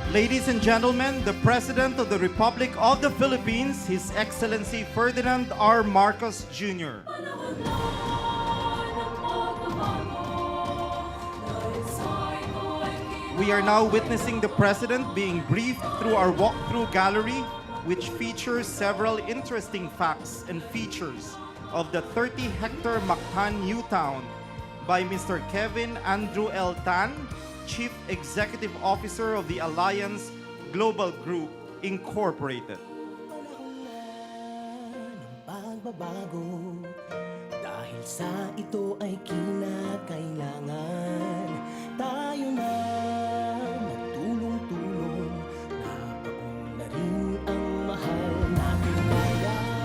Ladies and gentlemen, the President of the Republic of the Philippines, His Excellency Ferdinand R. Marcos Jr. We are now witnessing the President being briefed through our walkthrough gallery, which features several interesting facts and features of the 30-hectare Mactan New Town by Mr. Kevin Andrew L. Tan, Chief Executive Officer of the Alliance Global Group, Incorporated. Pagbabago, dahil sa ito ay kinakailangan tayo na magtulong-tulong, napaon na rin ang mahal nating bayan.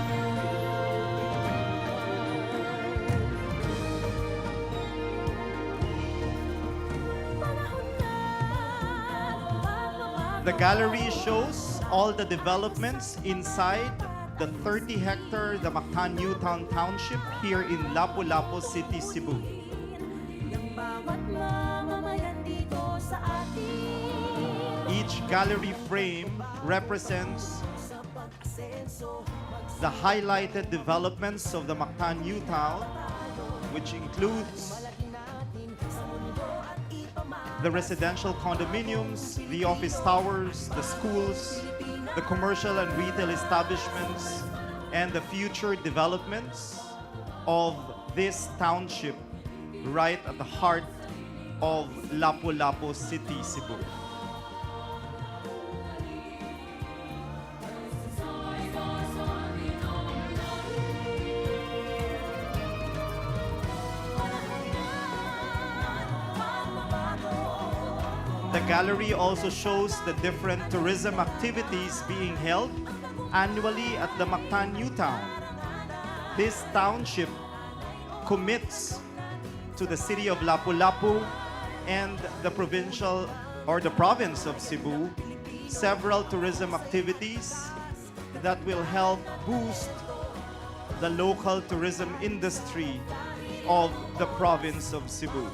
The gallery shows all the developments inside the 30-hectare the Mactan Newtown township here in Lapu-Lapu City, Cebu. Each gallery frame represents the highlighted developments of the Mactan New Town, which includes the residential condominiums, the office towers, the schools, the commercial and retail establishments, and the future developments of this township right at the heart of Lapu-Lapu City, Cebu. The gallery also shows the different tourism activities being held annually at the Mactan New Town. This township commits to the city of Lapu-Lapu and the provincial or the province of Cebu several tourism activities that will help boost the local tourism industry of the province of Cebu.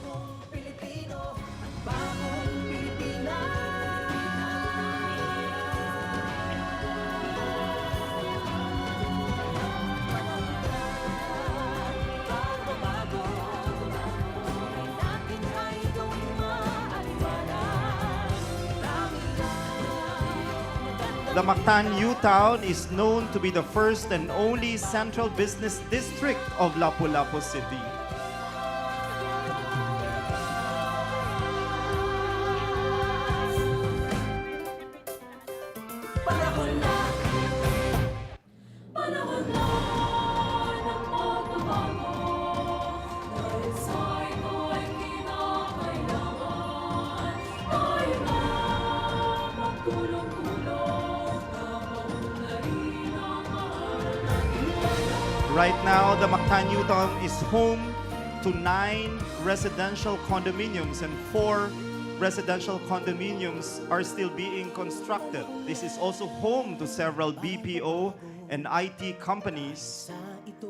The Mactan New Town is known to be the first and only central business district of Lapu-Lapu City. Right now, the Mactan Newtown is home to 9 residential condominiums and 4 residential condominiums are still being constructed. This is also home to several BPO and IT companies,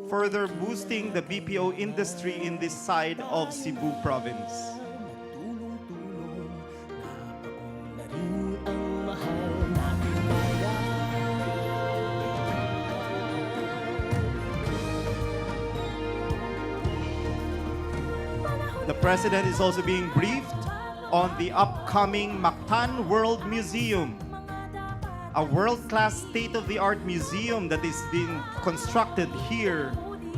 further boosting the BPO industry in this side of Cebu province. The President is also being briefed on the upcoming Mactan World Museum, a world-class state-of-the-art museum that is being constructed here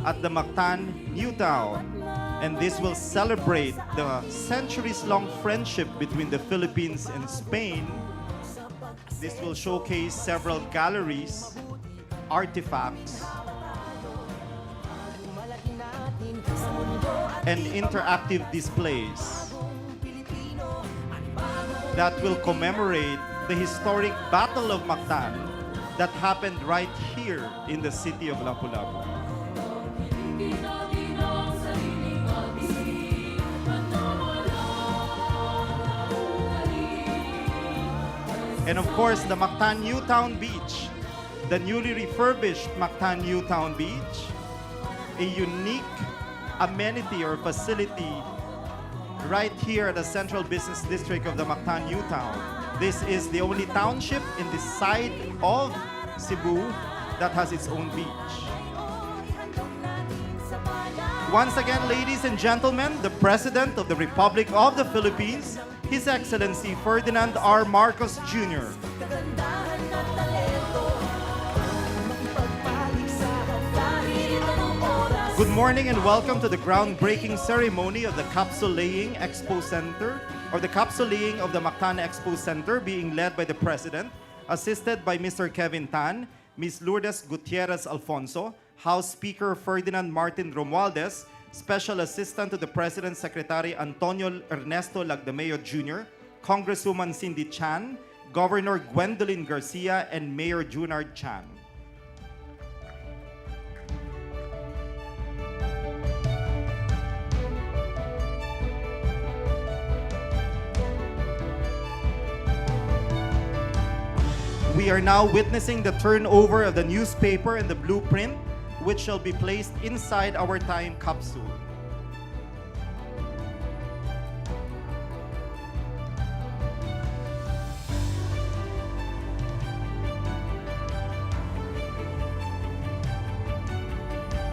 at the Mactan New Town. And this will celebrate the centuries-long friendship between the Philippines and Spain. This will showcase several galleries, artifacts, and interactive displays that will commemorate the historic Battle of Mactan that happened right here in the city of Lapu-Lapu. And of course, the Mactan Newtown Beach, the newly refurbished Mactan Newtown Beach, a unique amenity or facility right here at the central business district of the Mactan New Town. This is the only township in the side of Cebu that has its own beach. Once again, ladies and gentlemen, the President of the Republic of the Philippines, His Excellency Ferdinand R. Marcos Jr. Kagandahan at talento makipagpalig sa kahit anong oras. Good morning and welcome to the groundbreaking ceremony of the Capsule laying Expo Center, or the Capsule laying of the Mactan Expo Center, being led by the President, assisted by Mr. Kevin Tan, Ms. Lourdes Gutierrez Alfonso, House Speaker Ferdinand Martin Romualdez, Special Assistant to the President's Secretary Antonio Ernesto Lagdameo Jr., Congresswoman Cindy Chan, Governor Gwendolyn Garcia, and Mayor Junard Chan. We are now witnessing the turnover of the newspaper and the blueprint, which shall be placed inside our time capsule.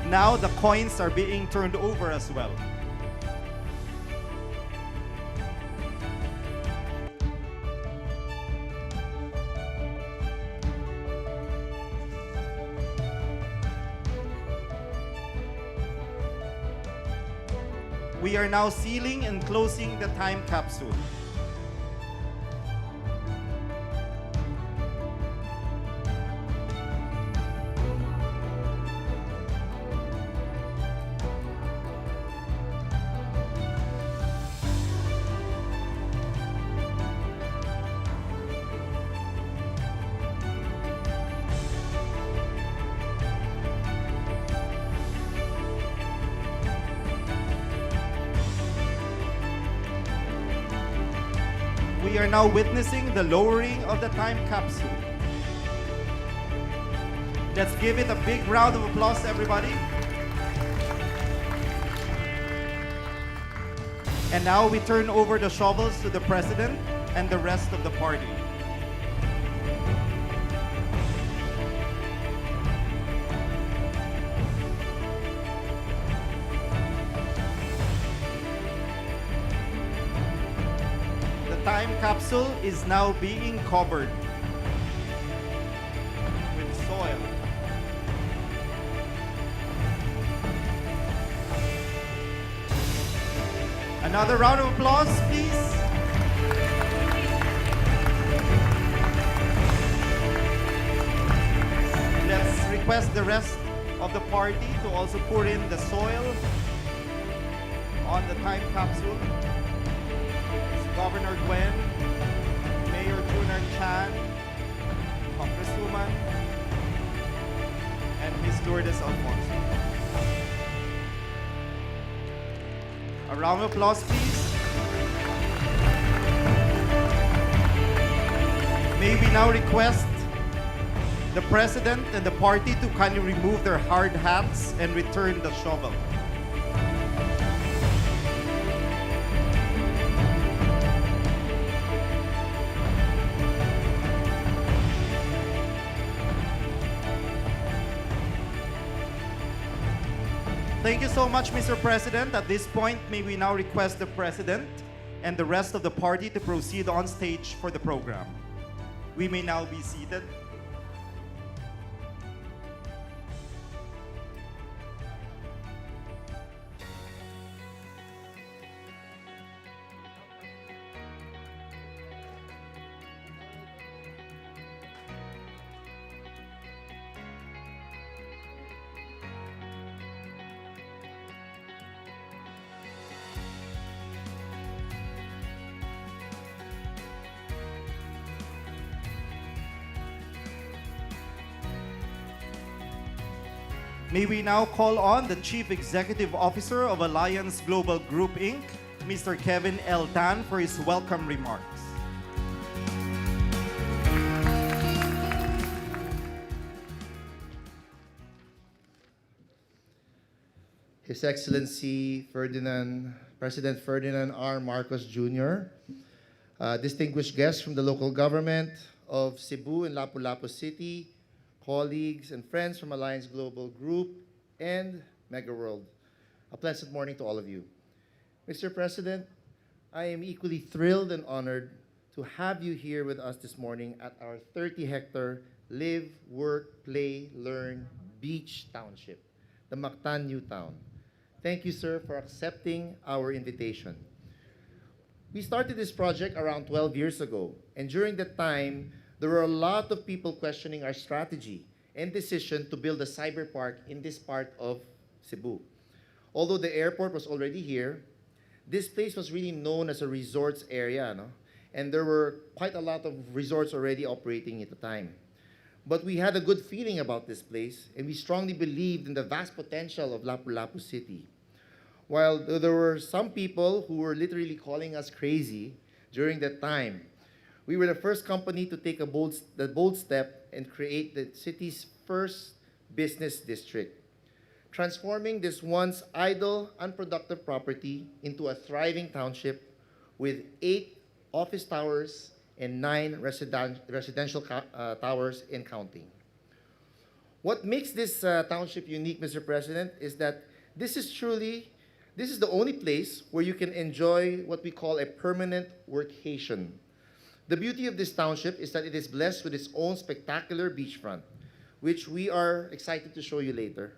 Now the coins are being turned over as well. We are now sealing and closing the time capsule. We are now witnessing the lowering of the time capsule. Let's give it a big round of applause, everybody. And now we turn over the shovels to the President and the rest of the party. The time capsule is now being covered with soil. Another round of applause, please. Let's request the rest of the party to also pour in the soil on the time capsule. Governor Gwen, Mayor Junard Chan, Congresswoman, and Ms. Lourdes Alfonso. A round of applause, please. May we now request the President and the party to kindly remove their hard hats and return the shovel. Thank you so much, Mr. President. At this point, may we now request the President and the rest of the party to proceed on stage for the program. We may now be seated. May we now call on the Chief Executive Officer of Alliance Global Group, Inc., Mr. Kevin L. Tan, for his welcome remarks. His Excellency President Ferdinand R. Marcos Jr., distinguished guests from the local government of Cebu and Lapu-Lapu City, colleagues and friends from Alliance Global Group, and Megaworld. A pleasant morning to all of you. Mr. President, I am equally thrilled and honored to have you here with us this morning at our 30-hectare Live, Work, Play, Learn Beach Township, the Mactan New Town. Thank you, sir, for accepting our invitation. We started this project around 12 years ago, and during that time, there were a lot of people questioning our strategy and decision to build a cyber park in this part of Cebu. Although the airport was already here, this place was really known as a resorts area, no? And there were quite a lot of resorts already operating at the time. But we had a good feeling about this place, and we strongly believed in the vast potential of Lapu-Lapu City. While there were some people who were literally calling us crazy during that time, we were the first company to take the bold step and create the city's first business district, transforming this once idle, unproductive property into a thriving township with 8 office towers and 9 residential towers and counting. What makes this township unique, Mr. President, is that this is the only place where you can enjoy what we call a permanent workcation. The beauty of this township is that it is blessed with its own spectacular beachfront, which we are excited to show you later.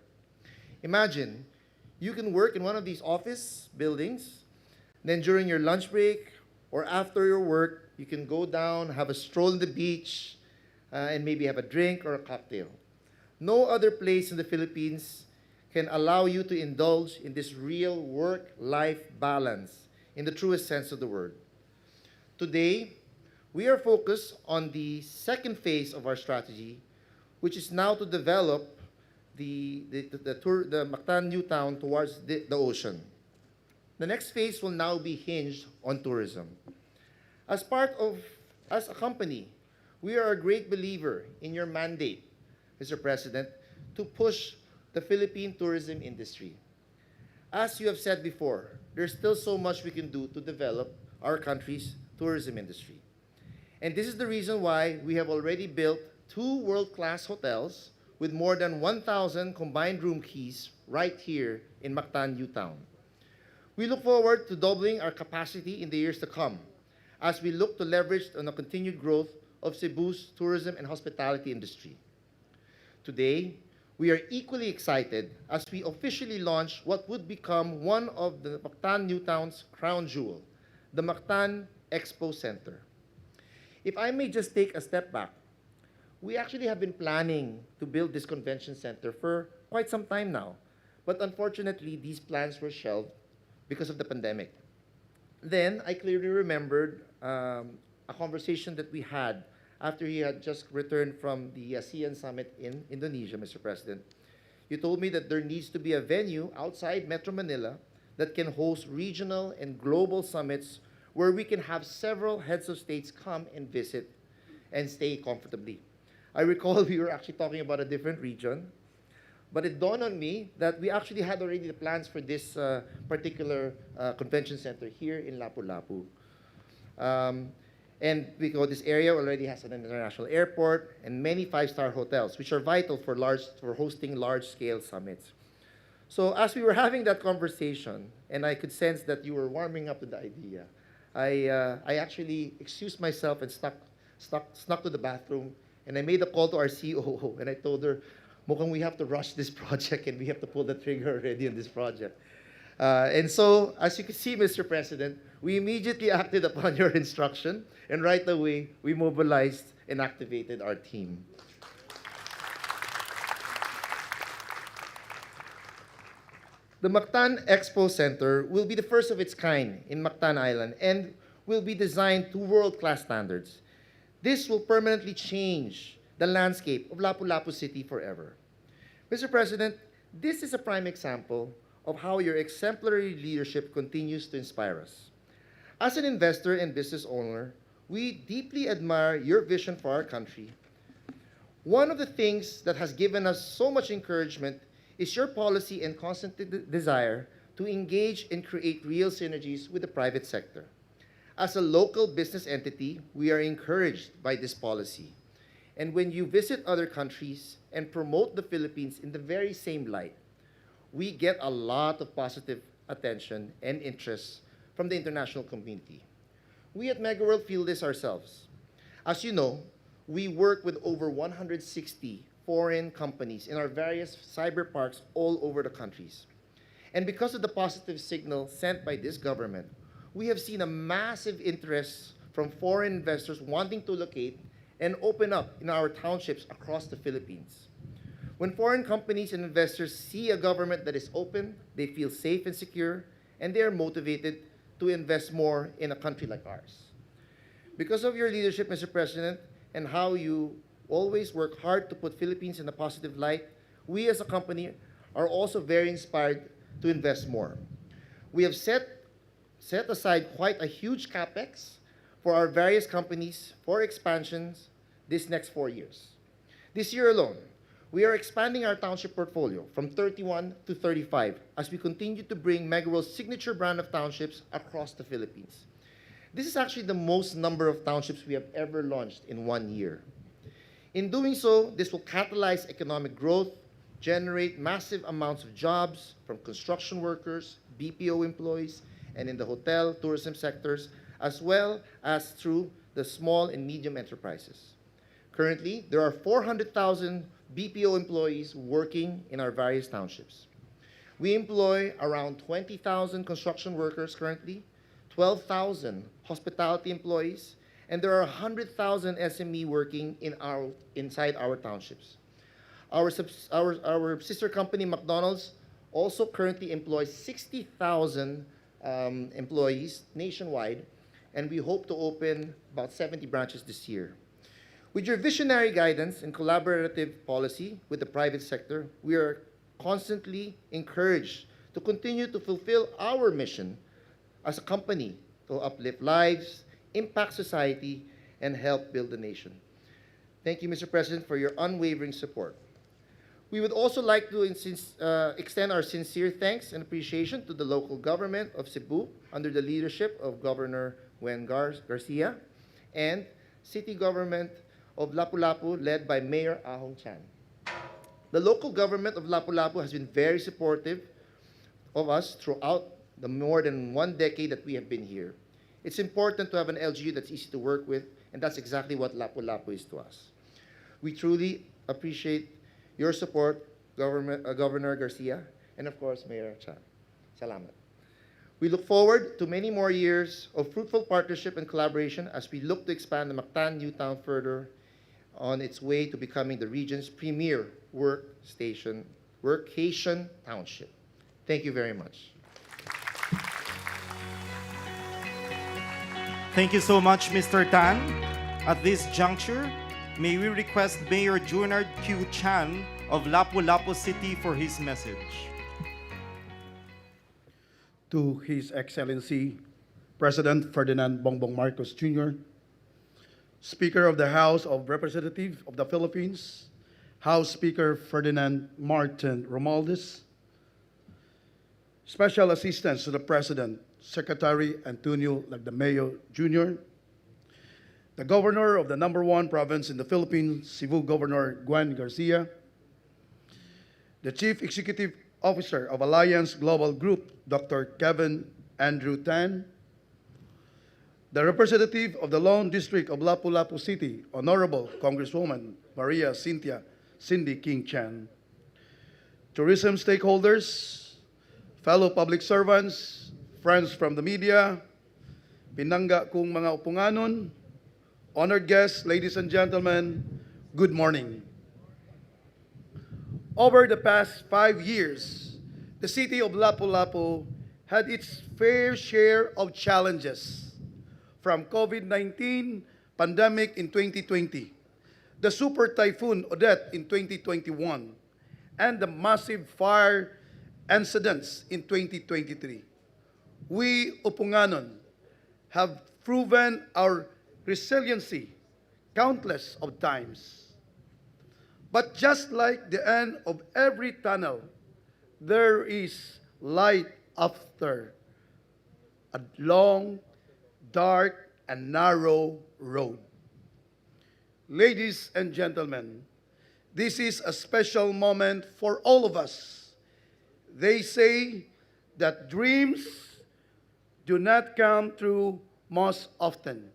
Imagine, you can work in one of these office buildings, then during your lunch break or after your work, you can go down, have a stroll on the beach, and maybe have a drink or a cocktail. No other place in the Philippines can allow you to indulge in this real work-life balance in the truest sense of the word. Today, we are focused on the second phase of our strategy, which is now to develop the Mactan New Town towards the ocean. The next phase will now be hinged on tourism. As a company, we are a great believer in your mandate, Mr. President, to push the Philippine tourism industry. As you have said before, there's still so much we can do to develop our country's tourism industry. And this is the reason why we have already built 2 world-class hotels with more than 1,000 combined room keys right here in Mactan Newtown. We look forward to doubling our capacity in the years to come as we look to leverage on the continued growth of Cebu's tourism and hospitality industry. Today, we are equally excited as we officially launch what would become one of the Mactan Newtown's crown jewel, the Mactan Expo Center. If I may just take a step back, we actually have been planning to build this convention center for quite some time now, but unfortunately, these plans were shelved because of the pandemic. Then, I clearly remembered a conversation that we had after he had just returned from the ASEAN Summit in Indonesia, Mr. President. You told me that there needs to be a venue outside Metro Manila that can host regional and global summits where we can have several heads of states come and visit and stay comfortably. I recall we were actually talking about a different region, but it dawned on me that we actually had already the plans for this particular convention center here in Lapu-Lapu. And because this area already has an international airport and many 5-star hotels, which are vital for hosting large-scale summits. So as we were having that conversation, and I could sense that you were warming up to the idea, I actually excused myself and snuck to the bathroom, and I made a call to our COO, and I told her, mukhang we have to rush this project, and we have to pull the trigger already on this project. And so, as you can see, Mr. President, we immediately acted upon your instruction, and right away, we mobilized and activated our team. The Mactan Expo Center will be the first of its kind in Mactan Island and will be designed to world-class standards. This will permanently change the landscape of Lapu-Lapu City forever. Mr. President, this is a prime example of how your exemplary leadership continues to inspire us. As an investor and business owner, we deeply admire your vision for our country. One of the things that has given us so much encouragement is your policy and constant desire to engage and create real synergies with the private sector. As a local business entity, we are encouraged by this policy. And when you visit other countries and promote the Philippines in the very same light, we get a lot of positive attention and interest from the international community. We at Megaworld feel this ourselves. As you know, we work with over 160 foreign companies in our various cyber parks all over the countries. And because of the positive signal sent by this government, we have seen a massive interest from foreign investors wanting to locate and open up in our townships across the Philippines. When foreign companies and investors see a government that is open, they feel safe and secure, and they are motivated to invest more in a country like ours. Because of your leadership, Mr. President, and how you always work hard to put Philippines in a positive light, we as a company are also very inspired to invest more. We have set aside quite a huge capex for our various companies for expansions this next 4 years. This year alone, we are expanding our township portfolio from 31 to 35 as we continue to bring Megaworld's signature brand of townships across the Philippines. This is actually the most number of townships we have ever launched in 1 year. In doing so, this will catalyze economic growth, generate massive amounts of jobs from construction workers, BPO employees, and in the hotel, tourism sectors, as well as through the small and medium enterprises. Currently, there are 400,000 BPO employees working in our various townships. We employ around 20,000 construction workers currently, 12,000 hospitality employees, and there are 100,000 SME working inside our townships. Our sister company, McDonald's, also currently employs 60,000 employees nationwide, and we hope to open about 70 branches this year. With your visionary guidance and collaborative policy with the private sector, we are constantly encouraged to continue to fulfill our mission as a company to uplift lives, impact society, and help build the nation. Thank you, Mr. President, for your unwavering support. We would also like to extend our sincere thanks and appreciation to the local government of Cebu under the leadership of Governor Wen Garcia and city government of Lapu-Lapu led by Mayor Ahong Chan. The local government of Lapu-Lapu has been very supportive of us throughout the more than 1 decade that we have been here. It's important to have an LGU that's easy to work with, and that's exactly what Lapu-Lapu is to us. We truly appreciate your support, Governor Garcia, and of course, Mayor Chan. Salamat. We look forward to many more years of fruitful partnership and collaboration as we look to expand the Mactan New Town further on its way to becoming the region's premier workcation township. Thank you very much. Thank you so much, Mr. Tan. At this juncture, may we request Mayor Junard Q. Chan of Lapu-Lapu City for his message. To His Excellency President Ferdinand Bongbong Marcos Jr., Speaker of the House of Representatives of the Philippines, House Speaker Ferdinand Martin Romualdez, Special Assistants to the President, Secretary Antonio Lagdameo Jr., the Governor of the #1 province in the Philippines, Cebu Governor Gwen Garcia, the Chief Executive Officer of Alliance Global Group, Dr. Kevin Andrew Tan, the representative of the Lone District of Lapu-Lapu City, Honorable Congresswoman Maria Cindy King Chan, tourism stakeholders, fellow public servants, friends from the media, pinangga kong mga upunganon, honored guests, ladies and gentlemen, good morning. Over the past 5 years, the city of Lapu-Lapu had its fair share of challenges, from COVID-19 pandemic in 2020, the super typhoon Odette in 2021, and the massive fire incidents in 2023. We Upunganon have proven our resiliency countless of times. But just like the end of every tunnel, there is light after a long, dark and narrow road. Ladies and gentlemen, this is a special moment for all of us. They say that dreams do not come true most often.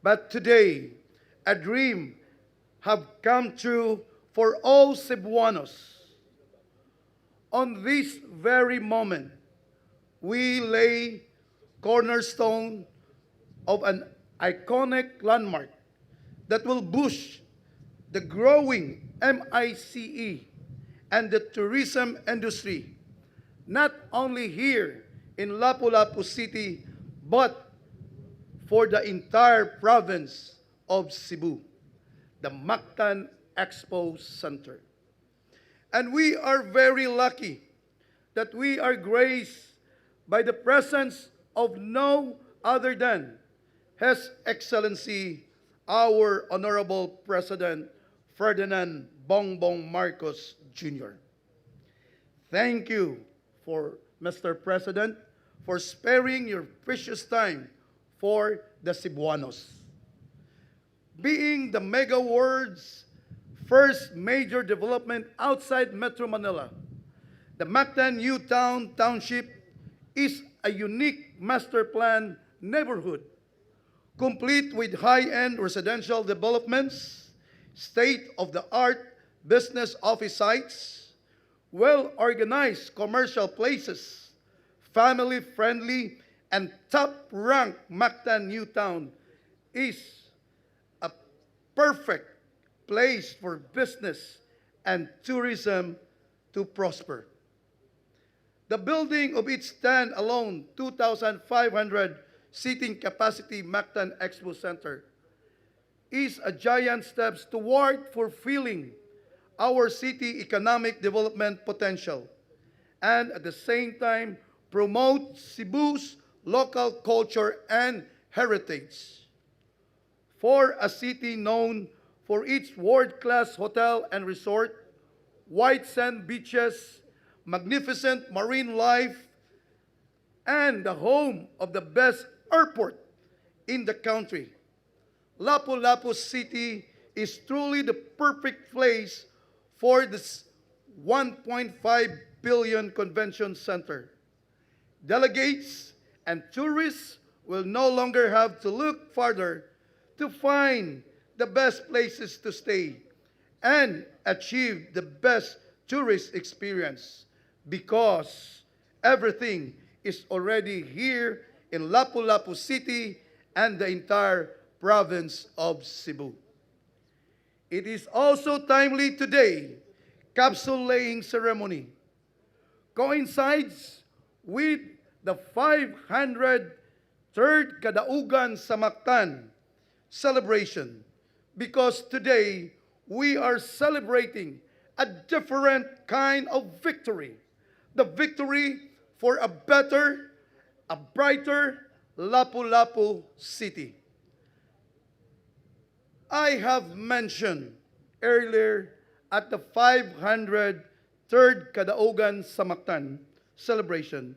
But today, a dream have come true for all Cebuanos. On this very moment, we lay cornerstone of an iconic landmark that will boost the growing MICE and the tourism industry, not only here in Lapu-Lapu City, but for the entire province of Cebu, the Mactan Expo Center. And we are very lucky that we are graced by the presence of no other than His Excellency, our Honorable President Ferdinand Bongbong Marcos Jr. Thank you, Mr. President, for sparing your precious time for the Cebuanos. Being the Megaworld's first major development outside Metro Manila, the Mactan New Town township is a unique master plan neighborhood, complete with high-end residential developments, state-of-the-art business office sites, well-organized commercial places, family-friendly, and top-ranked Mactan New Town is a perfect place for business and tourism to prosper. The building of its stand-alone 2,500 seating capacity Mactan Expo Center is a giant step toward fulfilling our city economic development potential and at the same time promote Cebu's local culture and heritage. For a city known for its world-class hotel and resort, white sand beaches, magnificent marine life, and the home of the best airport in the country, Lapu-Lapu City is truly the perfect place for this 1.5 billion convention center. Delegates and tourists will no longer have to look farther to find the best places to stay and achieve the best tourist experience because everything is already here in Lapu-Lapu City and the entire province of Cebu. It is also timely today, capsule laying ceremony coincides with the 503rd Kadaugan sa Mactan celebration because today we are celebrating a different kind of victory, the victory for a better, a brighter Lapu-Lapu City. I have mentioned earlier at the 503rd Kadaugan sa Mactan celebration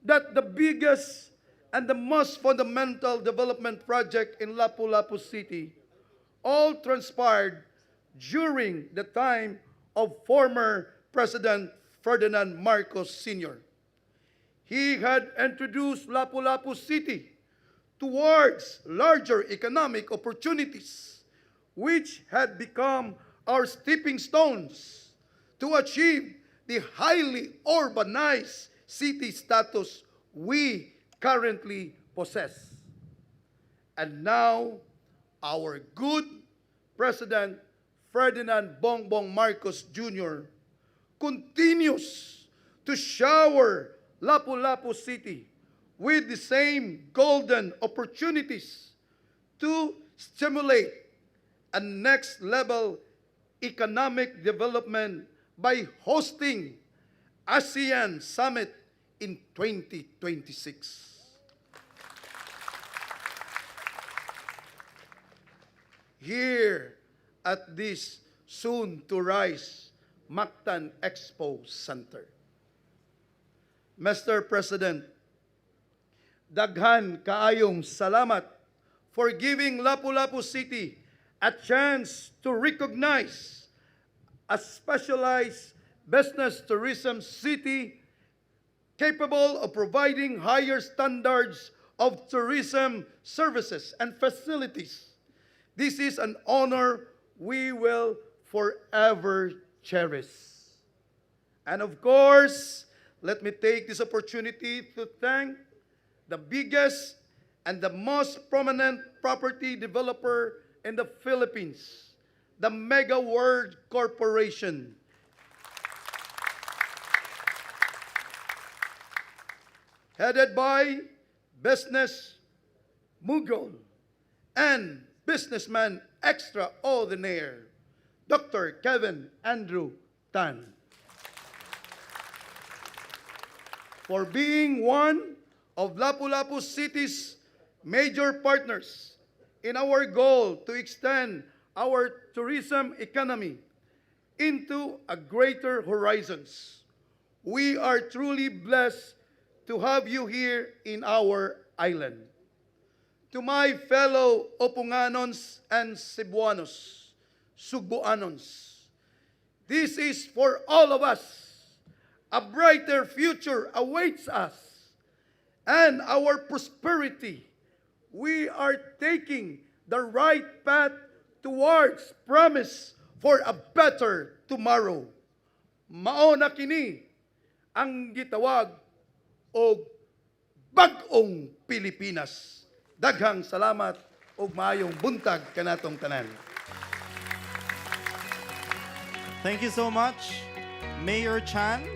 that the biggest and the most fundamental development project in Lapu-Lapu City all transpired during the time of former President Ferdinand Marcos Sr. He had introduced Lapu-Lapu City towards larger economic opportunities, which had become our stepping stones to achieve the highly urbanized city status we currently possess. And now, our good President Ferdinand Bongbong Marcos Jr. continues to shower Lapu-Lapu City with the same golden opportunities to stimulate a next-level economic development by hosting ASEAN Summit in 2026. Here at this soon-to-rise Mactan Expo Center. Mr. President, daghan kaayong salamat for giving Lapu-Lapu City a chance to recognize a specialized business tourism city capable of providing higher standards of tourism services and facilities. This is an honor we will forever cherish. And of course, let me take this opportunity to thank the biggest and the most prominent property developer in the Philippines, the Megaworld Corporation. Headed by business mogul and businessman extraordinaire, Dr. Kevin Andrew Tan. For being one of Lapu-Lapu City's major partners in our goal to extend our tourism economy into a greater horizons. We are truly blessed to have you here in our island. To my fellow Opunganons and Cebuanos, Sugbuanons, this is for all of us. A brighter future awaits us, and our prosperity. We are taking the right path towards promise for a better tomorrow. Mao na kini ang gitawag og bag-ong Pilipinas. Daghang salamat ug maayong buntag kanatong tanan. Thank you so much, Mayor Chan.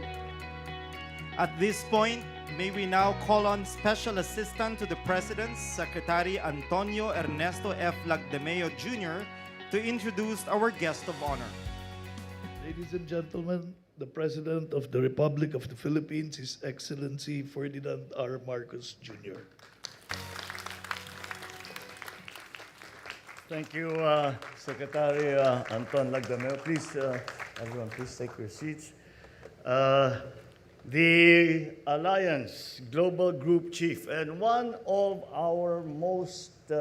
At this point, may we now call on Special Assistant to the President, Secretary Antonio Ernesto F. Lagdemeo Jr. to introduce our guest of honor. Ladies and gentlemen, the President of the Republic of the Philippines, His Excellency Ferdinand R. Marcos Jr. Thank you, Secretary Anton Lagdameo. Please, everyone, please take your seats. The Alliance Global Group Chief and one of our most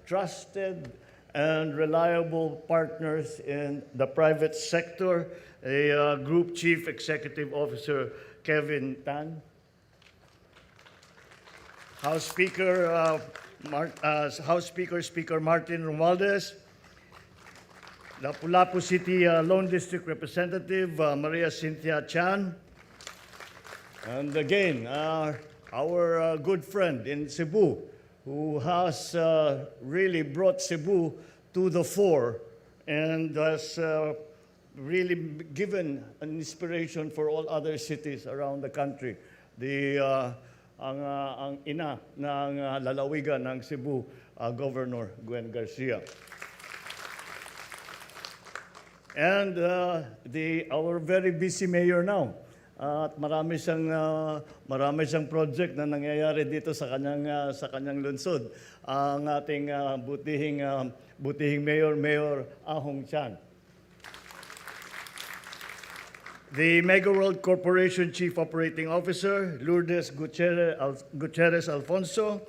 trusted and reliable partners in the private sector, a Group Chief Executive Officer, Kevin Tan. House Speaker, Speaker Martin Romualdez. Lapu-Lapu City Lone District Representative, Maria Cynthia Chan. And again, our good friend in Cebu, who has really brought Cebu to the fore and has really given an inspiration for all other cities around the country. Ang ina ng lalawigan ng Cebu, Governor Gwen Garcia. And our very busy mayor now. At marami siyang project na nangyayari dito sa kanyang lungsod. Ang ating butihing Mayor Ahong Chan. The Megaworld Corporation Chief Operating Officer, Lourdes Gutierrez Alfonso.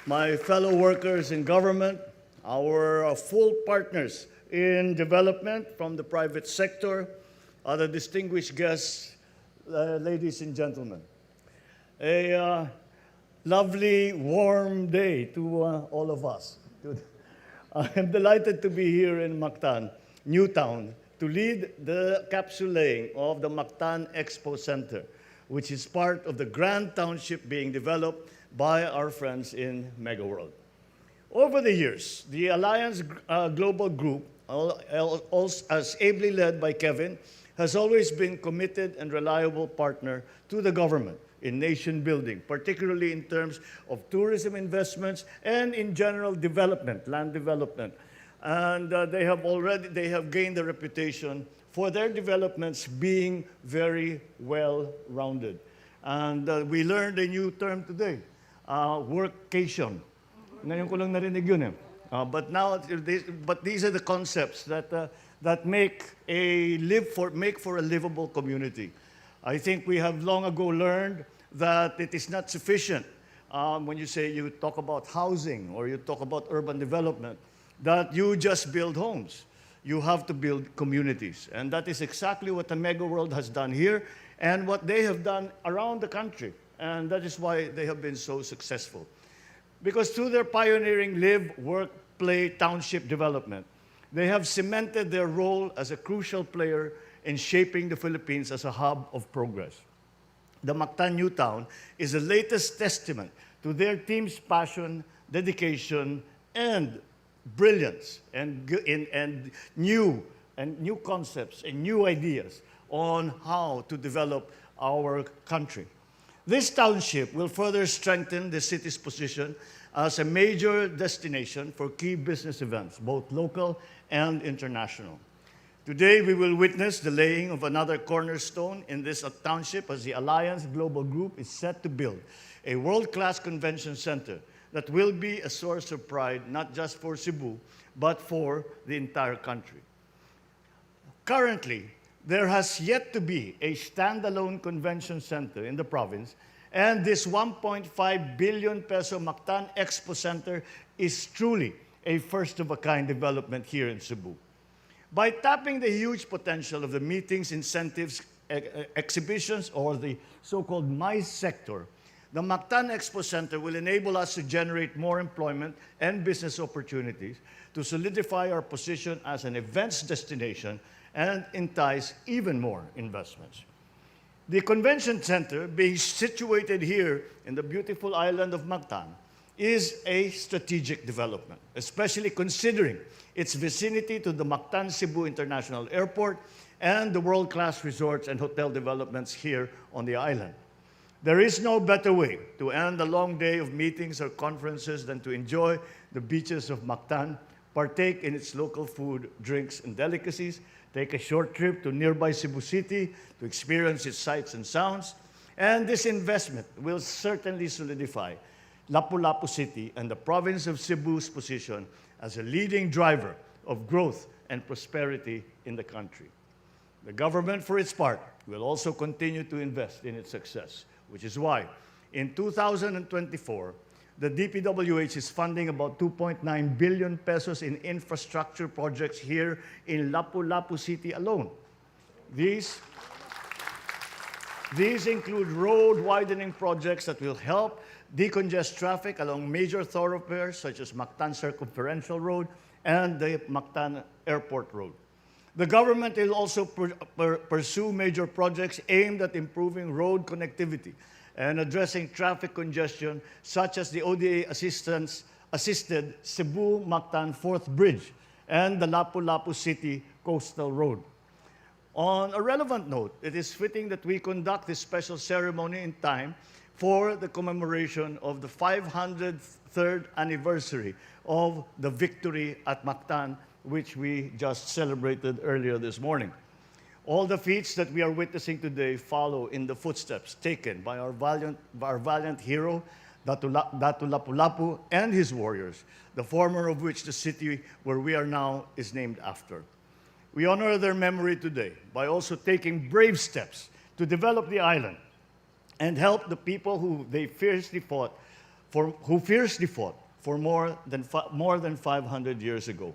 My fellow workers in government, our full partners in development from the private sector, other distinguished guests, ladies and gentlemen. A lovely, warm day to all of us. I am delighted to be here in Mactan Newtown to lead the capsule laying of the Mactan Expo Center, which is part of the grand township being developed by our friends in Megaworld. Over the years, the Alliance Global Group, as ably led by Kevin, has always been committed and reliable partner to the government in nation building, particularly in terms of tourism investments and in general development, land development. And they have gained a reputation for their developments being very well-rounded. And we learned a new term today, workcation. Ngayon ko lang narinig yun eh. But these are the concepts that make for a livable community. I think we have long ago learned that it is not sufficient when you talk about housing or you talk about urban development, that you just build homes. You have to build communities. And that is exactly what the Megaworld has done here and what they have done around the country. And that is why they have been so successful. Because through their pioneering live, work, play, township development, they have cemented their role as a crucial player in shaping the Philippines as a hub of progress. The Mactan New Town is the latest testament to their team's passion, dedication, and brilliance, and new concepts and new ideas on how to develop our country. This township will further strengthen the city's position as a major destination for key business events, both local and international. Today, we will witness the laying of another cornerstone in this township as the Alliance Global Group is set to build a world-class convention center that will be a source of pride not just for Cebu, but for the entire country. Currently, there has yet to be a standalone convention center in the province, and this 1.5 billion peso Mactan Expo Center is truly a first-of-a-kind development here in Cebu. By tapping the huge potential of the meetings, incentives, exhibitions, or the so-called MICE sector, the Mactan Expo Center will enable us to generate more employment and business opportunities, to solidify our position as an events destination, and entice even more investments. The convention center, being situated here in the beautiful island of Mactan, is a strategic development, especially considering its vicinity to the Mactan Cebu International Airport and the world-class resorts and hotel developments here on the island. There is no better way to end a long day of meetings or conferences than to enjoy the beaches of Mactan, partake in its local food, drinks, and delicacies, take a short trip to nearby Cebu City to experience its sights and sounds, and this investment will certainly solidify Lapu-Lapu City and the province of Cebu's position as a leading driver of growth and prosperity in the country. The government, for its part, will also continue to invest in its success, which is why in 2024, the DPWH is funding about 2.9 billion pesos in infrastructure projects here in Lapu-Lapu City alone. These include road widening projects that will help decongest traffic along major thoroughfares such as Mactan Circumferential Road and the Mactan Airport Road. The government will also pursue major projects aimed at improving road connectivity and addressing traffic congestion, such as the ODA-assisted Cebu-Mactan 4th Bridge and the Lapu-Lapu City Coastal Road. On a relevant note, it is fitting that we conduct this special ceremony in time for the commemoration of the 503rd anniversary of the victory at Mactan, which we just celebrated earlier this morning. All the feats that we are witnessing today follow in the footsteps taken by our valiant hero, Datu Lapu-Lapu, and his warriors, the former of which the city where we are now is named after. We honor their memory today by also taking brave steps to develop the island and help the people who fiercely fought for more than 500 years ago.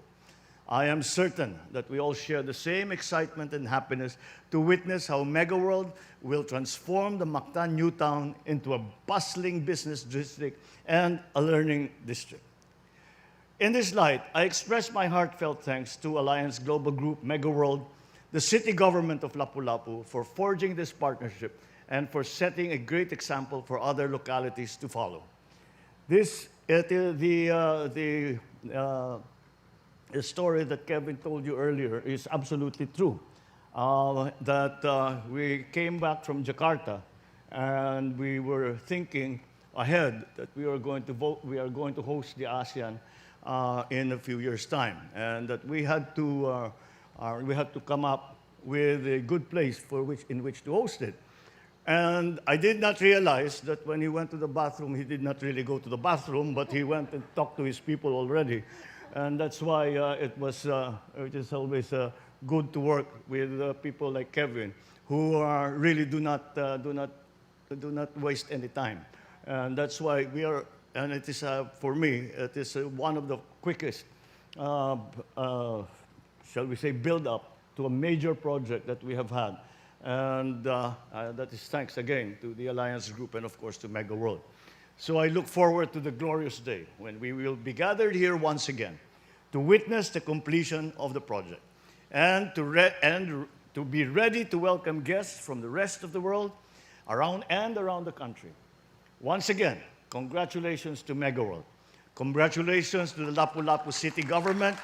I am certain that we all share the same excitement and happiness to witness how Megaworld will transform the Mactan New Town into a bustling business district and a learning district. In this light, I express my heartfelt thanks to Alliance Global Group, Megaworld, the city government of Lapu-Lapu for forging this partnership and for setting a great example for other localities to follow. The story that Kevin told you earlier is absolutely true. We came back from Jakarta and we were thinking ahead that we are going to host the ASEAN in a few years' time, and that we had to come up with a good place in which to host it. And I did not realize that when he went to the bathroom, he did not really go to the bathroom, but he went and talked to his people already. And that's why it is always good to work with people like Kevin, who really do not waste any time And that's why we are, and it is, for me, it is one of the quickest, shall we say, build up to a major project that we have had. And that is thanks again to the Alliance Group and, of course, to Megaworld. So I look forward to the glorious day when we will be gathered here once again to witness the completion of the project and to be ready to welcome guests from the rest of the world around the country. Once again, congratulations to Megaworld. Congratulations to the Lapu-Lapu City government.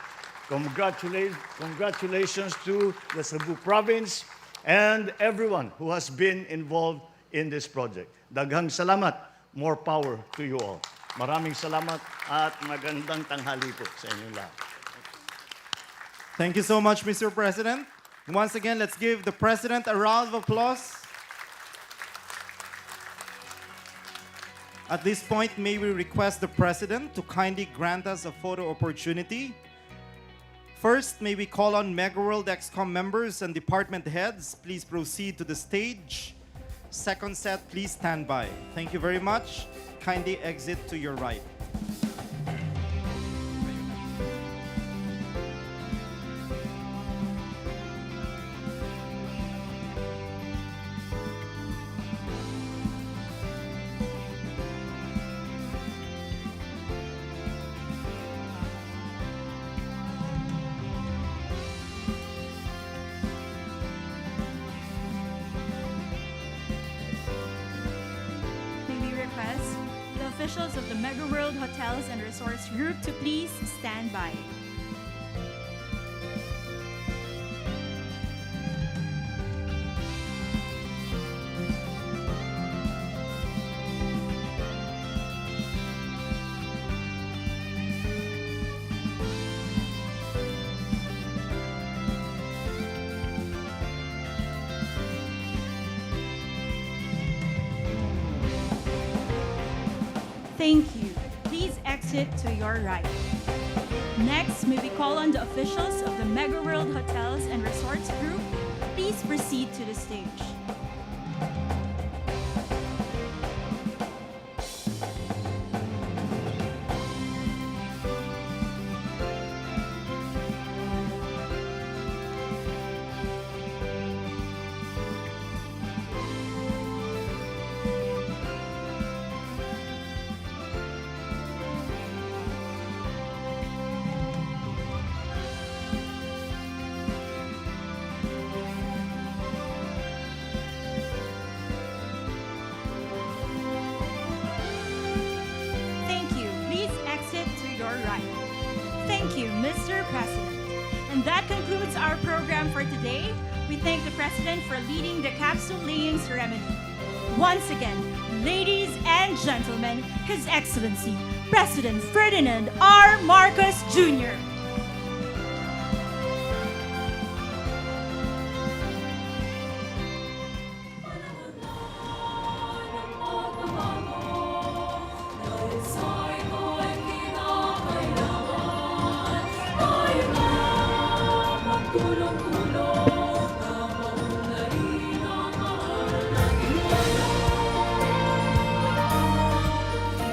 Congratulations to the Cebu province and everyone who has been involved in this project. Daghang salamat. More power to you all. Maraming salamat at magandang tanghali po sa inyong lahat. Thank you so much, Mr. President. Once again, let's give the President a round of applause. At this point, may we request the President to kindly grant us a photo opportunity. First, may we call on Megaworld ExCom members and department heads. Please proceed to the stage. Second set, please stand by. Thank you very much. Kindly exit to your right. The officials of the Megaworld Hotels and Resorts Group to please stand by. Thank you. Please exit to your right. Next, may we call on the officials of the Megaworld Hotels and Resorts Group. Please proceed to the stage. Thank you, Mr. President. And that concludes our program for today. We thank the President for leading the capsule laying ceremony. Once again, ladies and gentlemen, His Excellency, President Ferdinand R. Marcos Jr.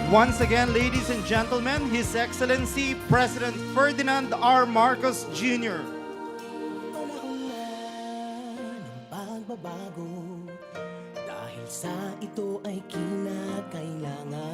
Once again, ladies and gentlemen, His Excellency President Ferdinand R. Marcos Jr. Panahon na ng pagbabago, dahil sa ito ay kinakailangan